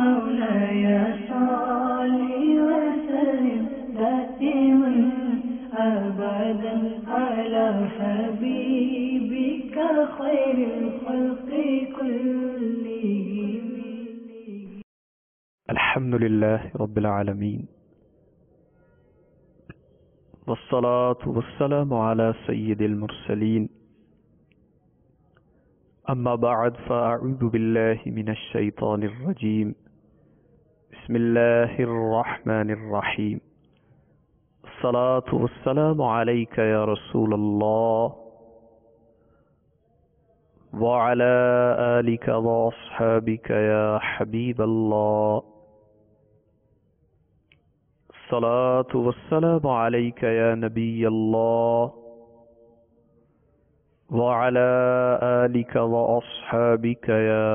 مولاي صل وسلم دائما أبدا على حبيبك خير الخلق كلهم. الحمد لله رب العالمين والصلاة والسلام على سيد المرسلين. أما بعد فأعوذ بالله من الشيطان الرجيم. بسم الله الرحمن الرحيم. الصلاة والسلام عليك يا رسول الله وعلى آلك وأصحابك يا حبيب الله. الصلاة والسلام عليك يا نبي الله وعلى آلك وأصحابك يا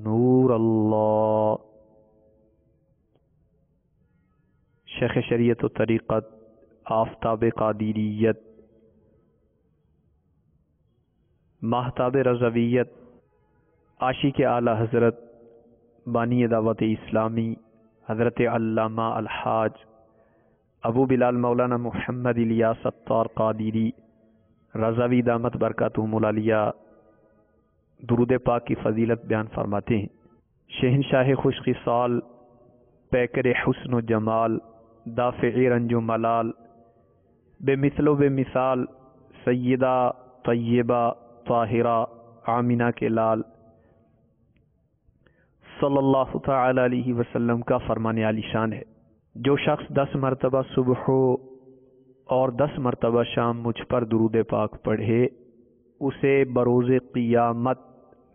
نور الله. شیخ شریعت و طریقت آفتاب قادریت ماہتاب رضویت عاشق اعلی حضرت بانی دعوت اسلامی حضرت علامہ الحاج ابو بلال مولانا محمد الیاس اتار قادری رضوی دامت برکاتہم العالیہ درود پاک کی فضیلت بیان فرماتے ہیں. شہنشاہ خوش خصال پیکر حسن و جمال دافع رنج و ملال بے مثل و بے مثال سیدہ طیبہ طاہرہ آمنہ کے لال صلی اللہ تعالی علیہ وسلم کا فرمان عالی شان ہے. جو شخص 10 مرتبہ صبح اور 10 مرتبہ شام مجھ پر درود پاک پڑھے اسے بروز قیامت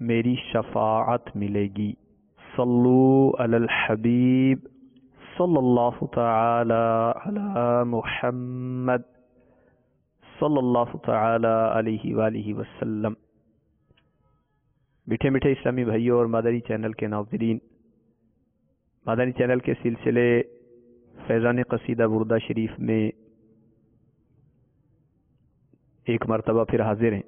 میری شفاعت ملے گی. صلو علی الحبیب صلی اللہ تعالی علی محمد صلی اللہ تعالی علیہ وآلہ وسلم. میٹھے میٹھے اسلامی بھائیوں اور مدنی چینل کے ناظرین، مدنی چینل کے سلسلے فیضان قصیدہ بردہ شریف میں ایک مرتبہ پھر حاضر ہیں.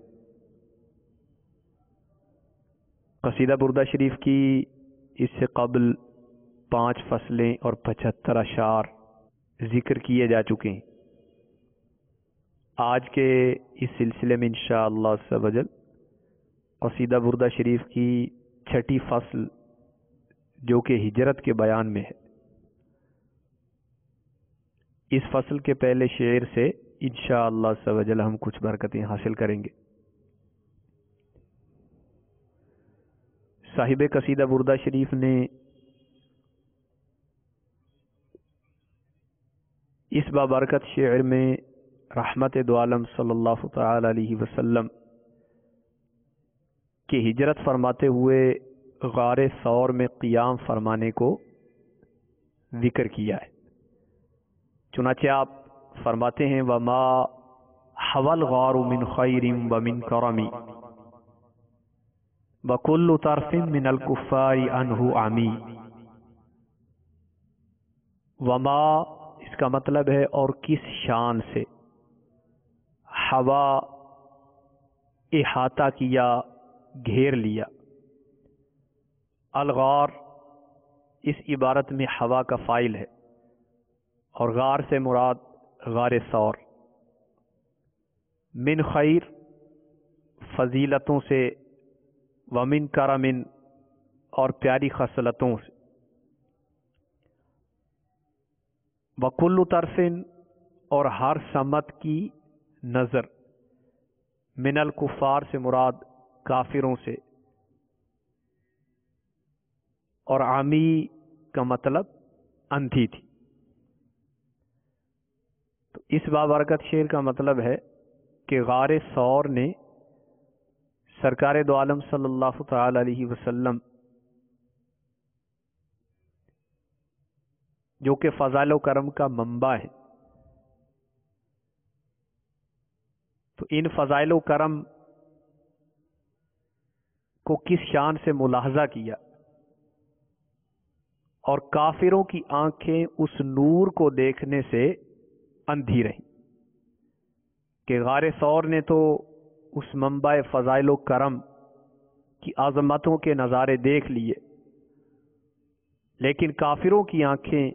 قصیدہ بردہ شریف کی اس سے قبل 5 فصلیں اور 75 اشعار ذکر کیے جا چکے ہیں. آج کے اس سلسلے میں انشاءاللہ عز و جل قصیدہ بردہ شریف کی 6ٹھی فصل جو کہ ہجرت کے بیان میں ہے، اس فصل کے پہلے شعر سے انشاءاللہ عز و جل ہم کچھ برکتیں حاصل کریں گے. صاحب قصیدہ بردہ شریف نے اس بابرکت شعر میں رحمت دو عالم صلی اللہ تعالی علیہ وسلم کی ہجرت فرماتے ہوئے غار ثور میں قیام فرمانے کو ذکر کیا ہے. چنانچہ آپ فرماتے ہیں وما حول غار من خیر ومن کرم وکل طرف من الکفار عنہ عمی. وما اس کا مطلب ہے اور کس شان سے، ہوا احاطہ کیا، گھیر لیا. الغار اس عبارت میں ہوا کا فاعل ہے اور غار سے مراد غار ثور. من خیر فضیلتوں سے، ومن کرم اور پیاری خصلتوں سے، وکل طرف اور ہر سمت کی نظر، من الکفار سے مراد کافروں سے، اور عامی کا مطلب اندھی تھی. تو اس بابرکت شعر کا مطلب ہے کہ غار ثور نے سرکار دو عالم صلی اللہ تعالی علیہ وسلم جو کہ فضائل و کرم کا منبع ہے، تو ان فضائل و کرم کو کس شان سے ملاحظہ کیا اور کافروں کی آنکھیں اس نور کو دیکھنے سے اندھی رہیں کہ غار ثور نے تو اس منبع فضائل و کرم کی عظمتوں کے نظارے دیکھ لیے، لیکن کافروں کی آنکھیں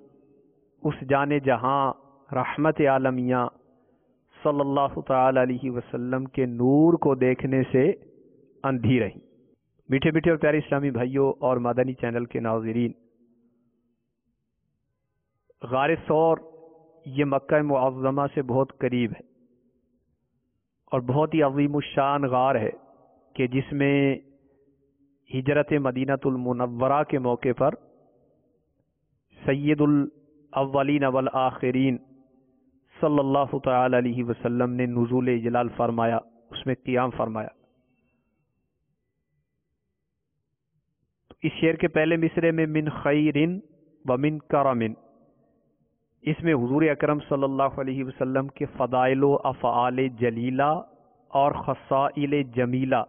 اس جان جہاں رحمت عالمیہ صلی اللہ تعالی علیہ وسلم کے نور کو دیکھنے سے اندھی رہیں۔ میٹھے میٹھے اور پیارے اسلامی بھائیوں اور مدنی چینل کے ناظرین، غار ثور یہ مکہ معظمہ سے بہت قریب ہے اور بہت ہی عظیم الشان غار ہے کہ جس میں ہجرت مدینہ المنورہ کے موقع پر سید الاولین والآخرین صلی اللہ تعالی علیہ وسلم نے نزول اجلال فرمایا، اس میں قیام فرمایا۔ اس شعر کے پہلے مصرے میں من خیر و من کرم، اس میں حضور اکرم صلی اللہ علیہ وسلم کے فضائل و افعال جلیلہ اور خصائل جمیلہ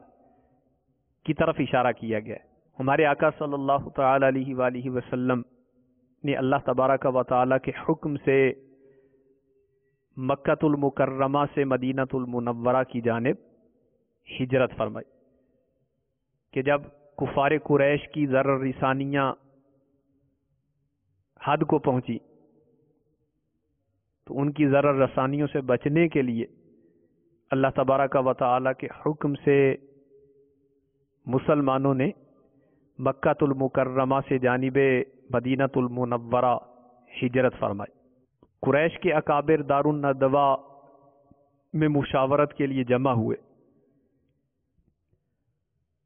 کی طرف اشارہ کیا گیا ہے۔ ہمارے آقا صلی اللہ تعالی علیہ وآلہ وسلم نے اللہ تبارک و تعالی کے حکم سے مکہ المکرمہ سے مدینہ المنورہ کی جانب ہجرت فرمائی کہ جب کفار قریش کی ضرر رسانیاں حد کو پہنچی تو ان کی ضرر رسانیوں سے بچنے کے لیے اللہ تبارک و تعالی کے حکم سے مسلمانوں نے مکہ المکرمہ سے جانب مدینہ المنورہ ہجرت فرمائی۔ قریش کے اکابر دار الندوہ میں مشاورت کے لیے جمع ہوئے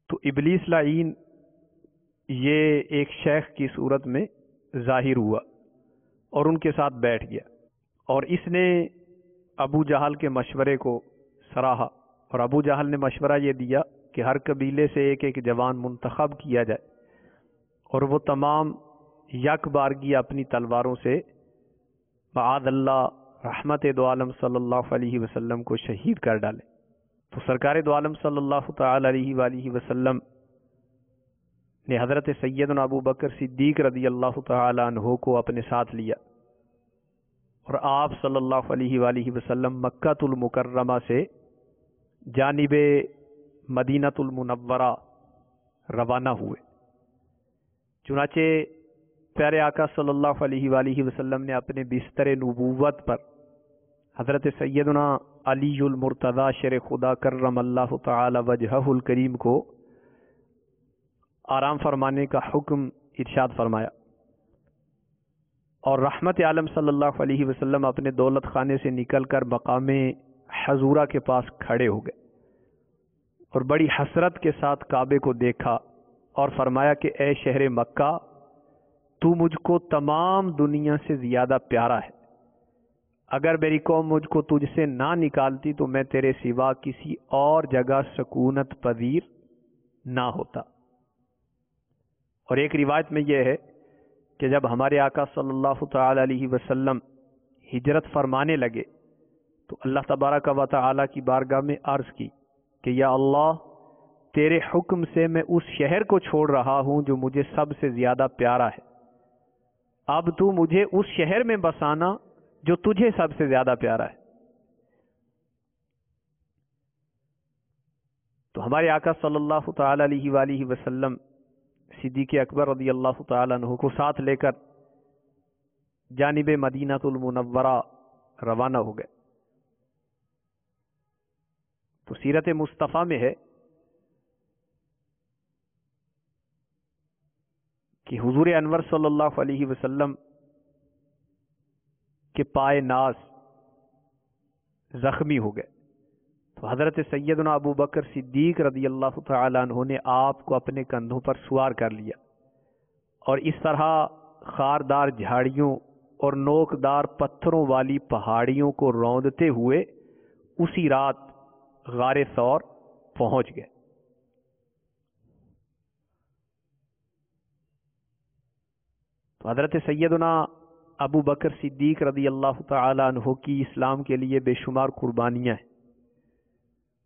تو ابلیس لعین یہ ایک شیخ کی صورت میں ظاہر ہوا اور ان کے ساتھ بیٹھ گیا، اور اس نے ابو جہل کے مشورے کو سراہا، اور ابو جہل نے مشورہ یہ دیا کہ ہر قبیلے سے ایک ایک جوان منتخب کیا جائے اور وہ تمام یک بارگی اپنی تلواروں سے معاذ اللہ رحمت دو عالم صلی اللہ علیہ وسلم کو شہید کر ڈالے۔ تو سرکار دو عالم صلی اللہ تعالی علیہ وآلہ وسلم نے حضرت سیدنا ابو بکر صدیق رضی اللہ تعالی عنہ کو اپنے ساتھ لیا، اور آپ صلی اللہ علیہ وآلہ وسلم مکہ المکرمہ سے جانب مدینہ المنورہ روانہ ہوئے۔ چنانچہ پیارے آقا صلی اللہ علیہ وآلہ وسلم نے اپنے بستر نبوت پر حضرت سیدنا علی المرتضی شیر خدا کرم اللہ تعالی وجہہ الکریم کو آرام فرمانے کا حکم ارشاد فرمایا، اور رحمت عالم صلی اللہ علیہ وسلم اپنے دولت خانے سے نکل کر مقام حضورہ کے پاس کھڑے ہو گئے اور بڑی حسرت کے ساتھ کعبے کو دیکھا اور فرمایا کہ اے شہر مکہ، تو مجھ کو تمام دنیا سے زیادہ پیارا ہے، اگر میری قوم مجھ کو تجھ سے نہ نکالتی تو میں تیرے سوا کسی اور جگہ سکونت پذیر نہ ہوتا۔ اور ایک روایت میں یہ ہے کہ جب ہمارے آقا صلی اللہ تعالی علیہ وسلم ہجرت فرمانے لگے تو اللہ تبارک و تعالی کی بارگاہ میں عرض کی کہ یا اللہ، تیرے حکم سے میں اس شہر کو چھوڑ رہا ہوں جو مجھے سب سے زیادہ پیارا ہے، اب تو مجھے اس شہر میں بسانا جو تجھے سب سے زیادہ پیارا ہے۔ تو ہمارے آقا صلی اللہ تعالی علیہ وآلہ وسلم صدیق اکبر رضی اللہ تعالی عنہ کو ساتھ لے کر جانب مدینہ المنورہ روانہ ہو گئے۔ تو سیرت مصطفیٰ میں ہے کہ حضور انور صلی اللہ علیہ وسلم کے پائے ناز زخمی ہو گئے تو حضرت سیدنا ابو بکر صدیق رضی اللہ تعالی عنہ نے آپ کو اپنے کندھوں پر سوار کر لیا، اور اس طرح خاردار جھاڑیوں اور نوکدار پتھروں والی پہاڑیوں کو روندتے ہوئے اسی رات غار ثور پہنچ گئے۔ تو حضرت سیدنا ابو بکر صدیق رضی اللہ تعالی عنہ کی اسلام کے لیے بے شمار قربانیاں ہیں،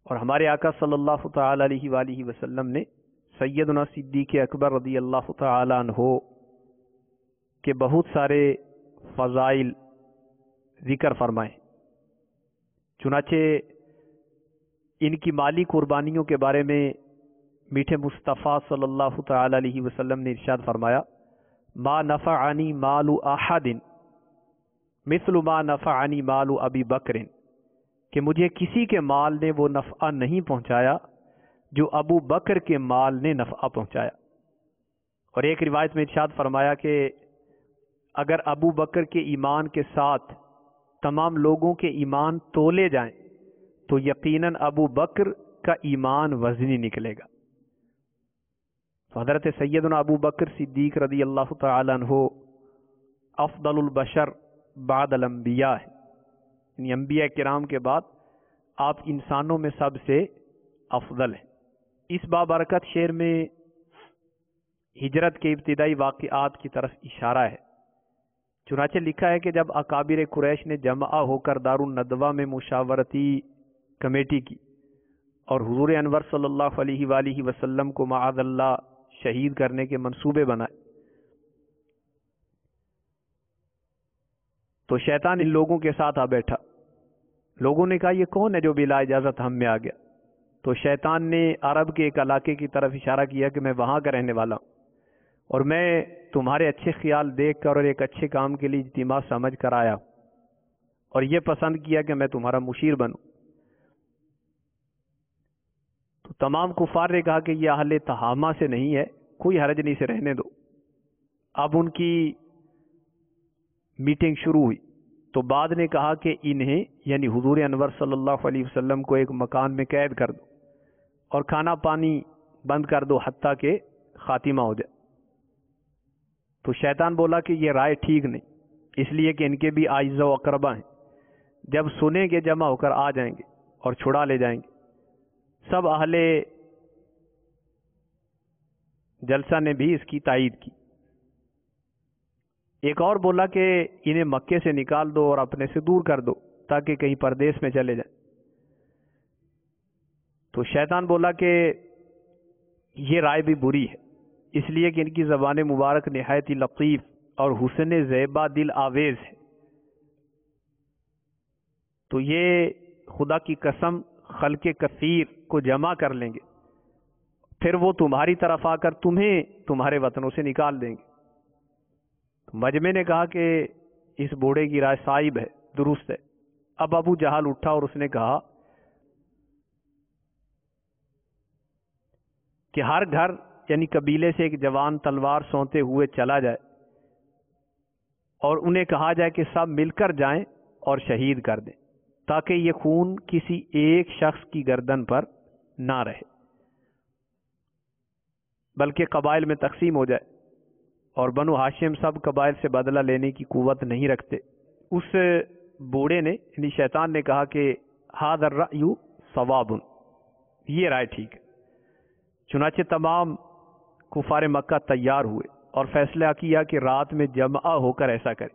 اور ہمارے آقا صلی اللہ تعالی علیہ وآلہ وسلم نے سیدنا صدیق اکبر رضی اللہ تعالی عنہ کے بہت سارے فضائل ذکر فرمائے۔ چنانچہ ان کی مالی قربانیوں کے بارے میں میٹھے مصطفیٰ صلی اللہ تعالی علیہ وسلم نے ارشاد فرمایا، ما نفعنی مال احد مثل ما نفعنی مال ابی بکر، کہ مجھے کسی کے مال نے وہ نفع نہیں پہنچایا جو ابو بکر کے مال نے نفع پہنچایا۔ اور ایک روایت میں ارشاد فرمایا کہ اگر ابو بکر کے ایمان کے ساتھ تمام لوگوں کے ایمان تولے جائیں تو یقیناً ابو بکر کا ایمان وزنی نکلے گا۔ تو حضرت سیدنا ابو بکر صدیق رضی اللہ تعالی عنہ افضل البشر بعد الانبیاء ہے، یعنی انبیاء کرام کے بعد آپ انسانوں میں سب سے افضل ہیں۔ اس بابرکت شعر میں ہجرت کے ابتدائی واقعات کی طرف اشارہ ہے۔ چنانچہ لکھا ہے کہ جب اکابر قریش نے جمع ہو کر دار الندوہ میں مشاورتی کمیٹی کی اور حضور انور صلی اللہ علیہ وآلہ وسلم کو معاذ اللہ شہید کرنے کے منصوبے بنائے، تو شیطان ان لوگوں کے ساتھ آ بیٹھا۔ لوگوں نے کہا یہ کون ہے جو بلا اجازت ہم میں آ گیا؟ تو شیطان نے عرب کے ایک علاقے کی طرف اشارہ کیا کہ میں وہاں کا رہنے والا ہوں، اور میں تمہارے اچھے خیال دیکھ کر اور ایک اچھے کام کے لیے اجتماع سمجھ کر آیا ہوں، اور یہ پسند کیا کہ میں تمہارا مشیر بنوں۔ تو تمام کفار نے کہا کہ یہ اہل تہامہ سے نہیں ہے، کوئی حرج نہیں، سے رہنے دو۔ اب ان کی میٹنگ شروع ہوئی تو بعد نے کہا کہ انہیں یعنی حضور انور صلی اللہ علیہ وسلم کو ایک مکان میں قید کر دو اور کھانا پانی بند کر دو حتیٰ کہ خاتمہ ہو جائے۔ تو شیطان بولا کہ یہ رائے ٹھیک نہیں، اس لیے کہ ان کے بھی اعزا و اقربا ہیں، جب سنیں گے جمع ہو کر آ جائیں گے اور چھڑا لے جائیں گے۔ سب اہل جلسہ نے بھی اس کی تائید کی۔ ایک اور بولا کہ انہیں مکے سے نکال دو اور اپنے سے دور کر دو تاکہ کہیں پردیس میں چلے جائیں۔ تو شیطان بولا کہ یہ رائے بھی بری ہے، اس لیے کہ ان کی زبان مبارک نہایت ہی لطیف اور حسن زیبا دل آویز ہے، تو یہ خدا کی قسم خلق کثیر کو جمع کر لیں گے، پھر وہ تمہاری طرف آ کر تمہیں تمہارے وطنوں سے نکال دیں گے۔ تو مجمع نے کہا کہ اس بوڑھے کی رائے صائب ہے، درست ہے۔ اب ابو جہل اٹھا اور اس نے کہا کہ ہر گھر یعنی قبیلے سے ایک جوان تلوار سونتے ہوئے چلا جائے اور انہیں کہا جائے کہ سب مل کر جائیں اور شہید کر دیں، تاکہ یہ خون کسی ایک شخص کی گردن پر نہ رہے بلکہ قبائل میں تقسیم ہو جائے، اور بنو ہاشم سب قبائل سے بدلہ لینے کی قوت نہیں رکھتے۔ اس بوڑھے نے یعنی شیطان نے کہا کہ ھذا الرأی صواب، یہ رائے ٹھیک ہے۔ چنانچہ تمام کفار مکہ تیار ہوئے اور فیصلہ کیا کہ رات میں جمع ہو کر ایسا کرے۔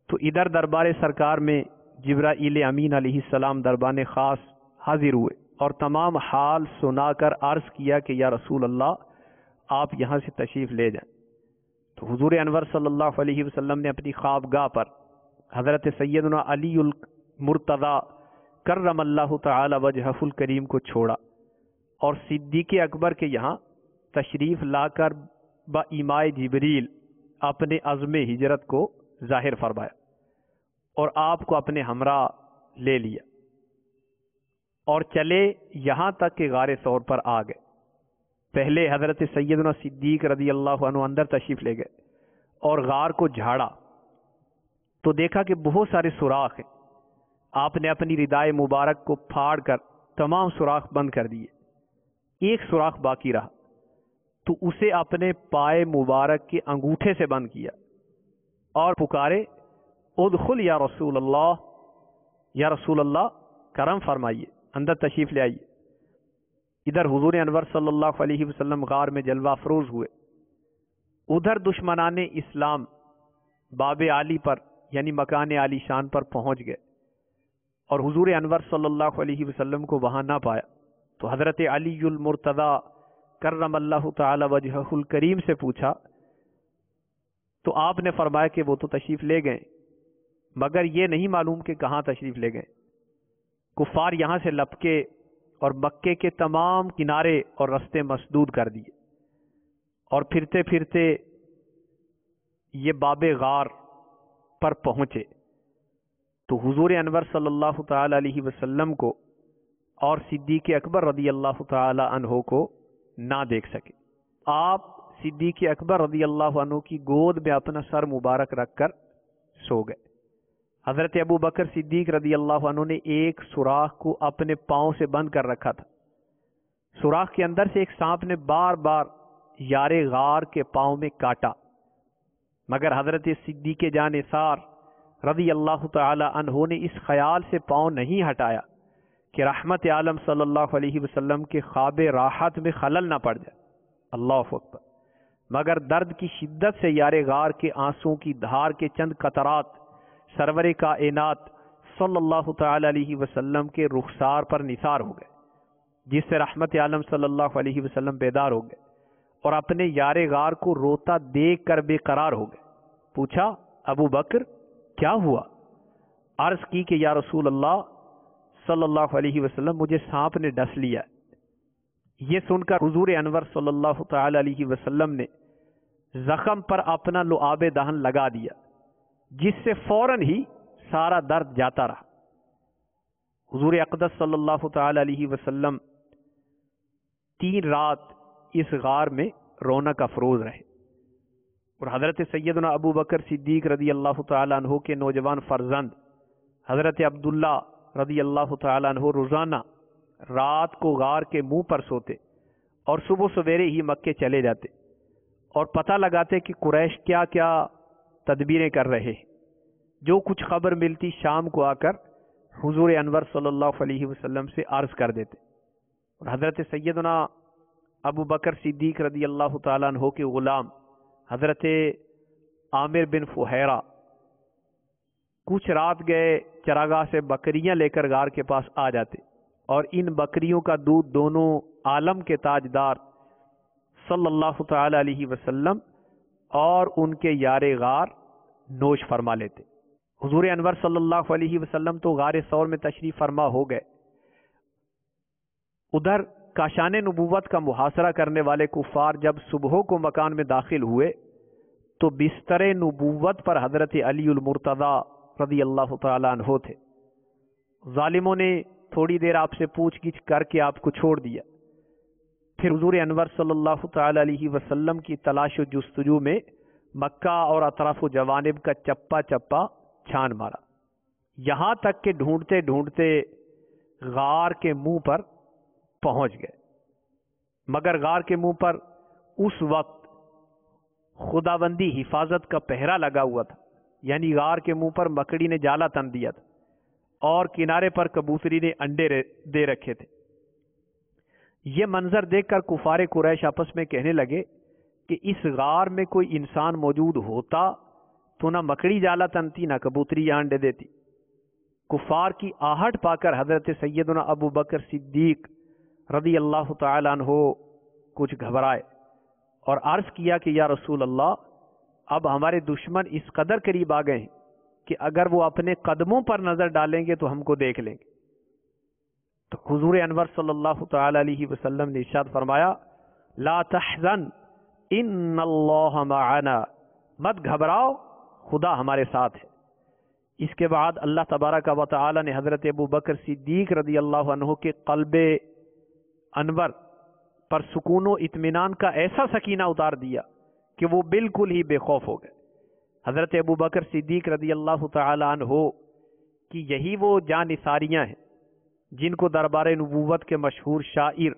تو ادھر دربار سرکار میں جبرائیل امین علیہ السلام دربان خاص حاضر ہوئے اور تمام حال سنا کر عرض کیا کہ یا رسول اللہ آپ یہاں سے تشریف لے جائیں۔ تو حضور انور صلی اللہ علیہ وسلم نے اپنی خوابگاہ پر حضرت سیدنا علی المرتضی کرم اللہ تعالی وجہہ الکریم کو چھوڑا اور صدیق اکبر کے یہاں تشریف لا کر با ایمائے جبریل اپنے عزم ہجرت کو ظاہر فرمایا اور آپ کو اپنے ہمراہ لے لیا اور چلے یہاں تک کہ غار ثور پر آ گئے۔ پہلے حضرت سیدنا صدیق رضی اللہ عنہ اندر تشریف لے گئے اور غار کو جھاڑا تو دیکھا کہ بہت سارے سوراخ ہیں۔ آپ نے اپنی ردائے مبارک کو پھاڑ کر تمام سوراخ بند کر دیے، ایک سوراخ باقی رہا تو اسے اپنے پائے مبارک کے انگوٹھے سے بند کیا اور پکارے ادخل یا رسول اللہ، یا رسول اللہ کرم فرمائیے، اندر تشریف لے آئیے۔ ادھر حضور انور صلی اللہ علیہ وسلم غار میں جلوہ افروز ہوئے، ادھر دشمنان اسلام باب عالی پر یعنی مکان عالی شان پر پہنچ گئے اور حضور انور صلی اللہ علیہ وسلم کو وہاں نہ پایا تو حضرت علی المرتضی کرم اللہ تعالی وجہہ الکریم سے پوچھا تو آپ نے فرمایا کہ وہ تو تشریف لے گئے، مگر یہ نہیں معلوم کہ کہاں تشریف لے گئے۔ کفار یہاں سے لپکے اور مکے کے تمام کنارے اور رستے مسدود کر دیے اور پھرتے پھرتے یہ باب غار پر پہنچے تو حضور انور صلی اللہ تعالی علیہ وسلم کو اور صدیق اکبر رضی اللہ تعالی عنہ کو نہ دیکھ سکے۔ آپ صدیق اکبر رضی اللہ عنہ کی گود میں اپنا سر مبارک رکھ کر سو گئے۔ حضرت ابو بکر صدیق رضی اللہ عنہ نے ایک سوراخ کو اپنے پاؤں سے بند کر رکھا تھا۔ سوراخ کے اندر سے ایک سانپ نے بار بار یار غار کے پاؤں میں کاٹا، مگر حضرت صدیق جان نثار رضی اللہ تعالی عنہ نے اس خیال سے پاؤں نہیں ہٹایا کہ رحمت عالم صلی اللہ علیہ وسلم کے خواب راحت میں خلل نہ پڑ جائے۔ اللہ اکبر۔ مگر درد کی شدت سے یار غار کے آنسوں کی دھار کے چند قطرات سرور کائنات صلی اللہ تعالی علیہ وسلم کے رخسار پر نثار ہو گئے، جس سے رحمت عالم صلی اللہ علیہ وسلم بیدار ہو گئے اور اپنے یار غار کو روتا دیکھ کر بے قرار ہو گئے۔ پوچھا، ابو بکر کیا ہوا؟ عرض کی کہ یا رسول اللہ صلی اللہ علیہ وسلم، مجھے سانپ نے ڈس لیا۔ یہ سن کر حضور انور صلی اللہ تعالی علیہ وسلم نے زخم پر اپنا لعاب دہن لگا دیا، جس سے فوراً ہی سارا درد جاتا رہا۔ حضور اقدس صلی اللہ تعالی علیہ وسلم 3 رات اس غار میں رونق افروز رہے، اور حضرت سیدنا ابو بکر صدیق رضی اللہ تعالی عنہ کے نوجوان فرزند حضرت عبداللہ رضی اللہ تعالی عنہ روزانہ رات کو غار کے منہ پر سوتے اور صبح سویرے ہی مکے چلے جاتے اور پتہ لگاتے کہ قریش کیا کیا تدبیریں کر رہے ہیں۔ جو کچھ خبر ملتی شام کو آ کر حضور انور صلی اللہ علیہ وسلم سے عرض کر دیتے، اور حضرت سیدنا ابو بکر صدیق رضی اللہ تعالیٰ عنہ کے غلام حضرت عامر بن فہیرہ کچھ رات گئے چراگاہ سے بکریاں لے کر غار کے پاس آ جاتے، اور ان بکریوں کا دودھ دونوں عالم کے تاجدار صلی اللہ تعالی علیہ وسلم اور ان کے یار غار نوش فرما لیتے۔ حضور انور صلی اللہ علیہ وسلم تو غار ثور میں تشریف فرما ہو گئے۔ ادھر کاشان نبوت کا محاصرہ کرنے والے کفار جب صبح کو مکان میں داخل ہوئے تو بستر نبوت پر حضرت علی المرتضی رضی اللہ تعالی عنہ تھے۔ ظالموں نے تھوڑی دیر آپ سے پوچھ گچھ کر کے آپ کو چھوڑ دیا، پھر حضور انور صلی اللہ تعالی علیہ وسلم کی تلاش و جستجو میں مکہ اور اطراف و جوانب کا چپا چپا چھان مارا، یہاں تک کہ ڈھونڈتے ڈھونڈتے غار کے منہ پر پہنچ گئے۔ مگر غار کے منہ پر اس وقت خداوندی حفاظت کا پہرا لگا ہوا تھا، یعنی غار کے منہ پر مکڑی نے جالا تن دیا تھا اور کنارے پر کبوتری نے انڈے دے رکھے تھے۔ یہ منظر دیکھ کر کفار قریش آپس میں کہنے لگے کہ اس غار میں کوئی انسان موجود ہوتا تو نہ مکڑی جالا تنتی نہ کبوتری انڈے دیتی۔ کفار کی آہٹ پا کر حضرت سیدنا ابو بکر صدیق رضی اللہ تعالی عنہ کچھ گھبرائے اور عرض کیا کہ یا رسول اللہ، اب ہمارے دشمن اس قدر قریب آ گئے ہیں کہ اگر وہ اپنے قدموں پر نظر ڈالیں گے تو ہم کو دیکھ لیں گے۔ تو حضور انور صلی اللہ تعالی علیہ وسلم نے ارشاد فرمایا، لا تحزن ان اللہ معنا، مت گھبراؤ، خدا ہمارے ساتھ ہے۔ اس کے بعد اللہ تبارک و تعالی نے حضرت ابو بکر صدیق رضی اللہ عنہ کے قلب انور پر سکون و اطمینان کا ایسا سکینہ اتار دیا کہ وہ بالکل ہی بے خوف ہو گئے۔ حضرت ابو بکر صدیق رضی اللہ تعالی عنہ کی یہی وہ جانثاریاں ہیں جن کو دربار نبوت کے مشہور شاعر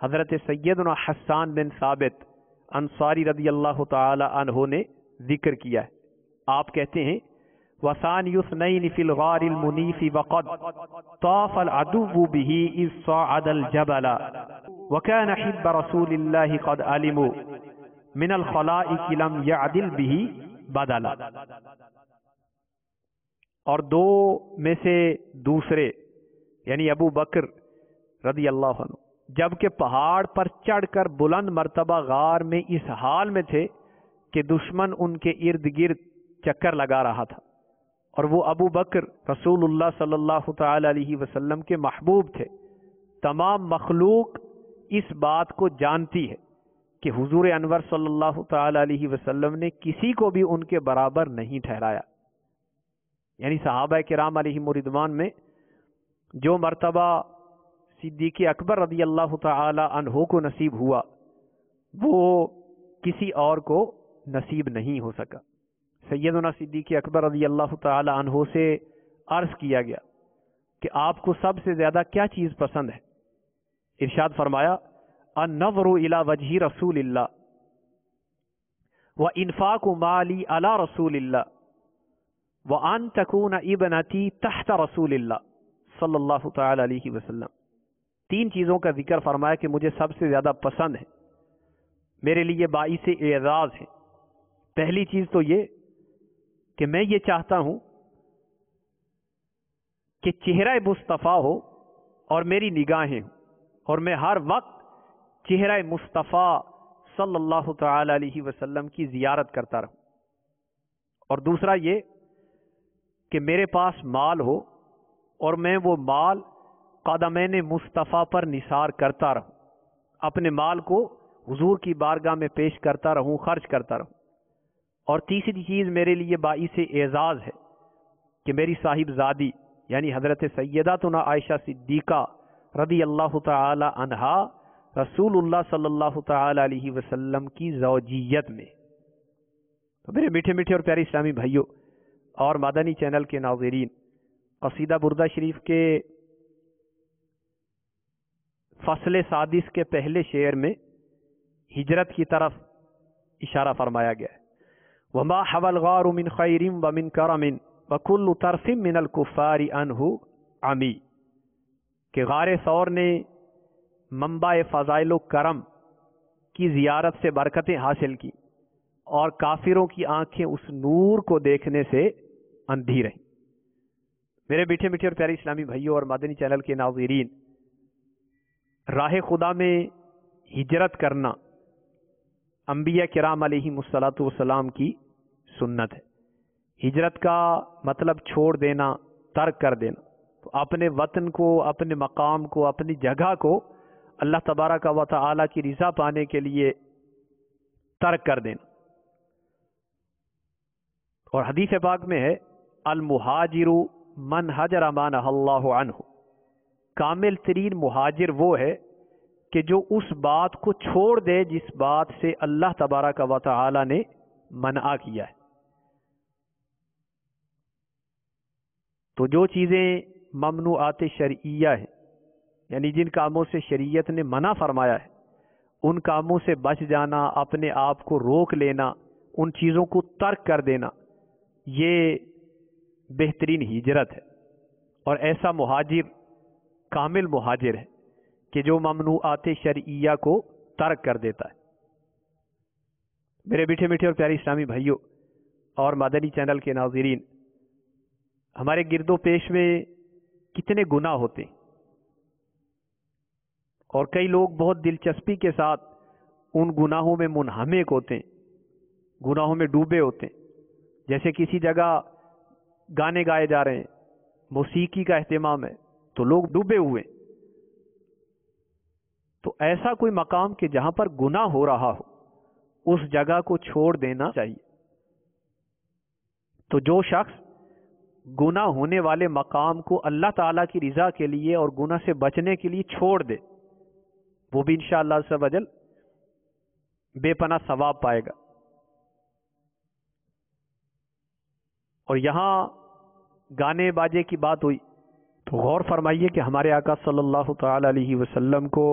حضرت سیدنا حسان بن ثابت انصاری رضی اللہ تعالی عنہ نے ذکر کیا ہے۔ آپ کہتے ہیں، وَثَانِيُ اثْنَيْنِ فِي الْغَارِ الْمُنِيفِ وَقَدْ طَافَ الْعَدُوُّ بِهِ إِذْ صَعَدَ الْجَبَلَ وَكَانَ حِبَّ رَسُولِ اللَّهِ قَدْ عَلِمُوا مِنَ الْخَلَائِقِ لَمْ يَعْدِلْ بِهِ بَدَلًا۔ اور دو میں سے دوسرے یعنی ابو بکر رضی اللہ عنہ جبکہ پہاڑ پر چڑھ کر بلند مرتبہ غار میں اس حال میں تھے کہ دشمن ان کے ارد گرد چکر لگا رہا تھا، اور وہ ابو بکر رسول اللہ صلی اللہ تعالی علیہ وسلم کے محبوب تھے۔ تمام مخلوق اس بات کو جانتی ہے کہ حضور انور صلی اللہ تعالی علیہ وسلم نے کسی کو بھی ان کے برابر نہیں ٹھہرایا. یعنی صحابہ کرام علیہم رضوان میں جو مرتبہ صدیق اکبر رضی اللہ تعالی عنہ کو نصیب ہوا وہ کسی اور کو نصیب نہیں ہو سکا. سیدنا صدیق اکبر رضی اللہ تعالی عنہ سے عرض کیا گیا کہ آپ کو سب سے زیادہ کیا چیز پسند ہے؟ ارشاد فرمایا النظر الی وجہ رسول اللہ وانفاق مالی علی رسول اللہ وان تکون ابنتی تحت رسول اللہ صلی اللہ تعالی علیہ وسلم. 3 چیزوں کا ذکر فرمایا کہ مجھے سب سے زیادہ پسند ہے، میرے لیے باعث اعزاز ہے. پہلی چیز تو یہ کہ میں یہ چاہتا ہوں کہ چہرہ مصطفیٰ ہو اور میری نگاہیں ہوں اور میں ہر وقت چہرہ مصطفیٰ صلی اللہ تعالی علیہ وسلم کی زیارت کرتا رہوں. اور دوسرا یہ کہ میرے پاس مال ہو اور میں وہ مال قدمین مصطفیٰ پر نثار کرتا رہوں، اپنے مال کو حضور کی بارگاہ میں پیش کرتا رہوں، خرچ کرتا رہوں. اور تیسری چیز میرے لیے باعث اعزاز ہے کہ میری صاحب زادی یعنی حضرت سیداتنا عائشہ صدیقہ رضی اللہ تعالی عنہا رسول اللہ صلی اللہ تعالی علیہ وسلم کی زوجیت میں. تو میرے میٹھے میٹھے اور پیارے اسلامی بھائیوں اور مدنی چینل کے ناظرین، قصیدہ بردہ شریف کے فصل سادس کے پہلے شعر میں ہجرت کی طرف اشارہ فرمایا گیا ہے. وما حوى الغار من خیر ومن کرم وكل طرف من الكفار عنه عمی، کہ غار ثور نے منبع فضائل و کرم کی زیارت سے برکتیں حاصل کی اور کافروں کی آنکھیں اس نور کو دیکھنے سے اندھی رہیں. میرے میٹھے میٹھے اور پیارے اسلامی بھائیوں اور مدنی چینل کے ناظرین، راہ خدا میں ہجرت کرنا انبیاء کرام علیہم الصلاۃ والسلام کی سنت ہے. ہجرت کا مطلب چھوڑ دینا، ترک کر دینا. تو اپنے وطن کو، اپنے مقام کو، اپنی جگہ کو اللہ تبارک و تعالی کی رضا پانے کے لیے ترک کر دینا. اور حدیث پاک میں ہے المہاجر من حجر ما نہی اللہ عنہ، کامل ترین مہاجر وہ ہے کہ جو اس بات کو چھوڑ دے جس بات سے اللہ تبارک و تعالی نے منع کیا ہے. تو جو چیزیں ممنوعات شرعیہ ہیں، یعنی جن کاموں سے شریعت نے منع فرمایا ہے، ان کاموں سے بچ جانا، اپنے آپ کو روک لینا، ان چیزوں کو ترک کر دینا، یہ بہترین ہجرت ہے. اور ایسا مہاجر کامل مہاجر ہے کہ جو ممنوعات شرعیہ کو ترک کر دیتا ہے. میرے میٹھے میٹھے اور پیارے اسلامی بھائیوں اور مدنی چینل کے ناظرین، ہمارے گرد و پیش میں کتنے گناہ ہوتے ہیں اور کئی لوگ بہت دلچسپی کے ساتھ ان گناہوں میں منہمک ہوتے ہیں، گناہوں میں ڈوبے ہوتے ہیں. جیسے کسی جگہ گانے گائے جا رہے ہیں، موسیقی کا اہتمام ہے تو لوگ ڈوبے ہوئے. تو ایسا کوئی مقام کہ جہاں پر گناہ ہو رہا ہو اس جگہ کو چھوڑ دینا چاہیے. تو جو شخص گناہ ہونے والے مقام کو اللہ تعالیٰ کی رضا کے لیے اور گناہ سے بچنے کے لیے چھوڑ دے، وہ بھی انشاءاللہ عز و جل بے پناہ ثواب پائے گا. اور یہاں گانے باجے کی بات ہوئی تو غور فرمائیے کہ ہمارے آقا صلی اللہ تعالی علیہ وسلم کو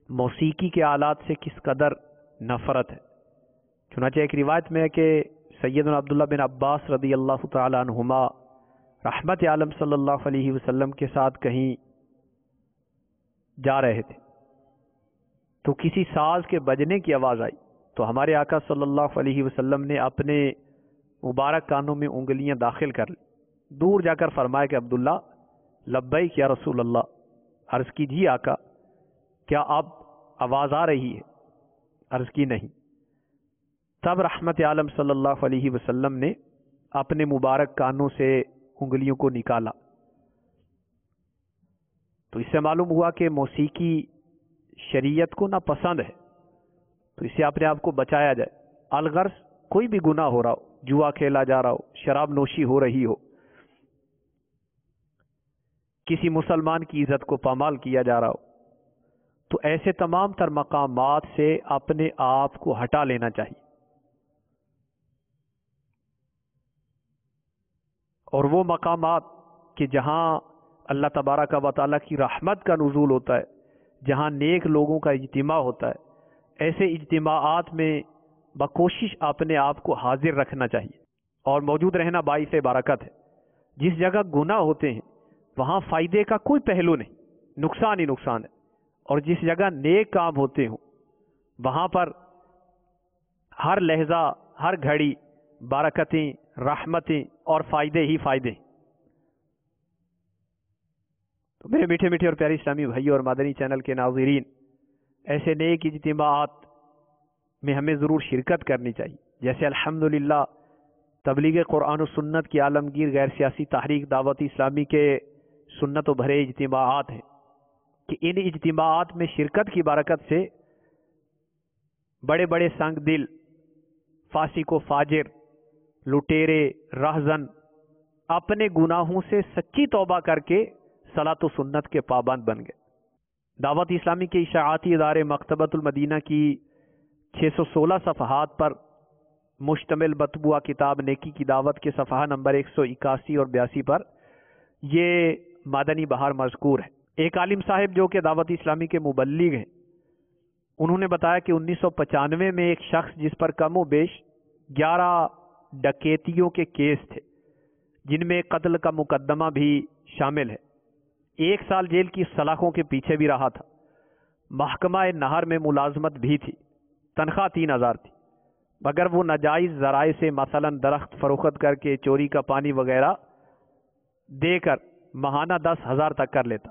موسیقی کے آلات سے کس قدر نفرت ہے. چنانچہ ایک روایت میں ہے کہ سیدنا عبداللہ بن عباس رضی اللہ تعالی عنہما رحمت عالم صلی اللہ علیہ وسلم کے ساتھ کہیں جا رہے تھے تو کسی ساز کے بجنے کی آواز آئی تو ہمارے آقا صلی اللہ علیہ وسلم نے اپنے مبارک کانوں میں انگلیاں داخل کر لی. دور جا کر فرمایا کہ عبداللہ لبیک یا رسول اللہ. عرض کی جی آقا کیا اب آواز آ رہی ہے؟ عرض کی نہیں. تب رحمت عالم صلی اللہ علیہ وسلم نے اپنے مبارک کانوں سے انگلیوں کو نکالا. تو اس سے معلوم ہوا کہ موسیقی شریعت کو ناپسند ہے. تو اس سے اپنے آپ کو بچایا جائے. الغرض کوئی بھی گناہ ہو رہا ہو، جوا کھیلا جا رہا ہو، شراب نوشی ہو رہی ہو، کسی مسلمان کی عزت کو پامال کیا جا رہا ہو، تو ایسے تمام تر مقامات سے اپنے آپ کو ہٹا لینا چاہیے. اور وہ مقامات کہ جہاں اللہ تبارک و تعالیٰ کی رحمت کا نزول ہوتا ہے، جہاں نیک لوگوں کا اجتماع ہوتا ہے، ایسے اجتماعات میں بکوشش اپنے آپ کو حاضر رکھنا چاہیے اور موجود رہنا باعث برکت ہے. جس جگہ گناہ ہوتے ہیں وہاں فائدے کا کوئی پہلو نہیں، نقصان ہی نقصان ہے. اور جس جگہ نیک کام ہوتے ہوں وہاں پر ہر لہجہ، ہر گھڑی برکتیں، رحمتیں اور فائدے ہی فائدے. تو میرے میٹھے میٹھے اور پیارے اسلامی بھائیوں اور مدنی چینل کے ناظرین، ایسے نیک اجتماعات میں ہمیں ضرور شرکت کرنی چاہیے. جیسے الحمدللہ تبلیغ قرآن و سنت کی عالمگیر غیر سیاسی تحریک دعوت اسلامی کے سنت و بھرے اجتماعات ہیں کہ ان اجتماعات میں شرکت کی برکت سے بڑے بڑے سنگ دل، فاسق و فاجر، لٹیرے، رہزن اپنے گناہوں سے سچی توبہ کر کے صلاۃ و سنت کے پابند بن گئے. دعوت اسلامی کے اشاعتی ادارے مکتبۃ المدینہ کی 616 صفحات پر مشتمل مطبوعہ کتاب نیکی کی دعوت کے صفحہ نمبر 181 اور 82 پر یہ مدنی بہار مذکور ہے. ایک عالم صاحب جو کہ دعوت اسلامی کے مبلغ ہیں، انہوں نے بتایا کہ 1995 میں ایک شخص جس پر کم و بیش 11 ڈکیتیوں کے کیس تھے، جن میں قتل کا مقدمہ بھی شامل ہے، 1 سال جیل کی سلاخوں کے پیچھے بھی رہا تھا، محکمہ نہر میں ملازمت بھی تھی، تنخواہ 3000 تھی، مگر وہ ناجائز ذرائع سے مثلا درخت فروخت کر کے چوری کا پانی وغیرہ دے کر ماہانہ 10,000 تک کر لیتا.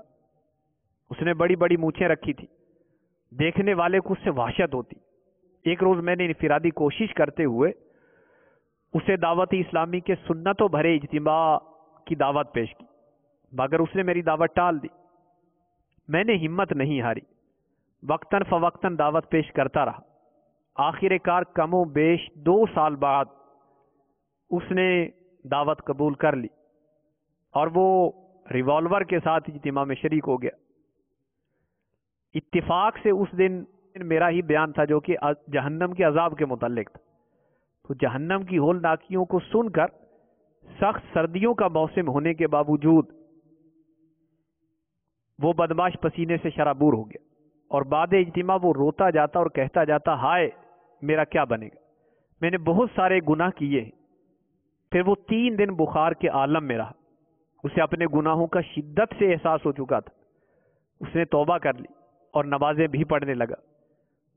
اس نے بڑی بڑی مونچھیں رکھی تھی، دیکھنے والے کو اس سے وحشت ہوتی. ایک روز میں نے انفرادی کوشش کرتے ہوئے اسے دعوت اسلامی کے سنت و بھرے اجتماع کی دعوت پیش کی، مگر اس نے میری دعوت ٹال دی. میں نے ہمت نہیں ہاری، وقتاً فوقتاً دعوت پیش کرتا رہا. آخر کار کم و بیش 2 سال بعد اس نے دعوت قبول کر لی اور وہ ریوالور کے ساتھ اجتماع میں شریک ہو گیا. اتفاق سے اس دن میرا ہی بیان تھا جو کہ جہنم کے عذاب کے متعلق تھا. تو جہنم کی ہولناکیوں کو سن کر سخت سردیوں کا موسم ہونے کے باوجود وہ بدماش پسینے سے شرابور ہو گیا اور بعد اجتماع وہ روتا جاتا اور کہتا جاتا، ہائے میرا کیا بنے گا، میں نے بہت سارے گناہ کیے ہیں. پھر وہ 3 دن بخار کے عالم میں رہا. اسے اپنے گناہوں کا شدت سے احساس ہو چکا تھا. اس نے توبہ کر لی اور نمازیں بھی پڑھنے لگا.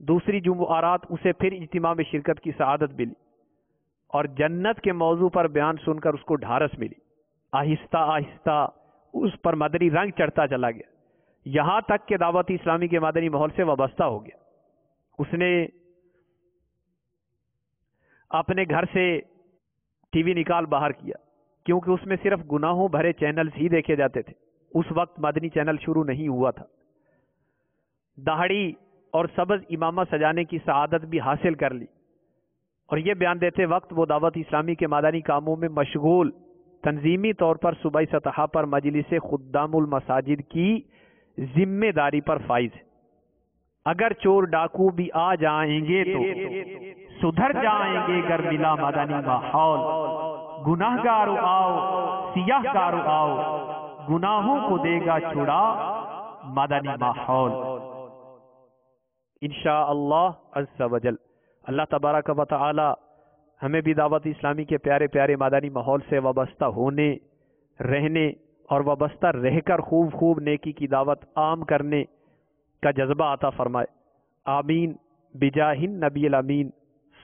دوسری جمعرات اسے پھر اجتماع میں شرکت کی سعادت ملی اور جنت کے موضوع پر بیان سن کر اس کو ڈھارس ملی. آہستہ آہستہ اس پر مدنی رنگ چڑھتا چلا گیا، یہاں تک کہ دعوت اسلامی کے مدنی ماحول سے وابستہ ہو گیا. اس نے اپنے گھر سے ٹی وی نکال باہر کیا کیونکہ اس میں صرف گناہوں بھرے چینلز ہی دیکھے جاتے تھے. اس وقت مدنی چینل شروع نہیں ہوا تھا. داڑھی اور سبز امامہ سجانے کی سعادت بھی حاصل کر لی اور یہ بیان دیتے وقت وہ دعوت اسلامی کے مدنی کاموں میں مشغول، تنظیمی طور پر صوبائی سطح پر مجلس خدام المساجد کی ذمہ داری پر فائز ہے. اگر چور ڈاکو بھی آ جائیں گے تو سدھر جائیں گے گر ملا مدنی ماحول. گناہ گارو آؤ، سیاہ گارو آؤ، گناہوں کو دے گا چھڑا مدنی ماحول. انشاءاللہ عز و جل اللہ تبارک و تعالی ہمیں بھی دعوت اسلامی کے پیارے پیارے مدنی ماحول سے وابستہ ہونے، رہنے اور وابستہ رہ کر خوب خوب نیکی کی دعوت عام کرنے کا جذبہ عطا فرمائے. آمین بجاہ النبی الامین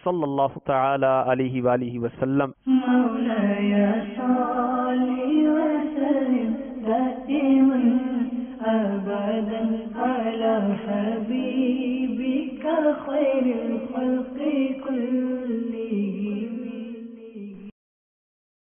صلی اللہ تعالی علیہ وآلہ وسلم. مولاي صل وسلم دائما أبدا على حبيبك خير الخلق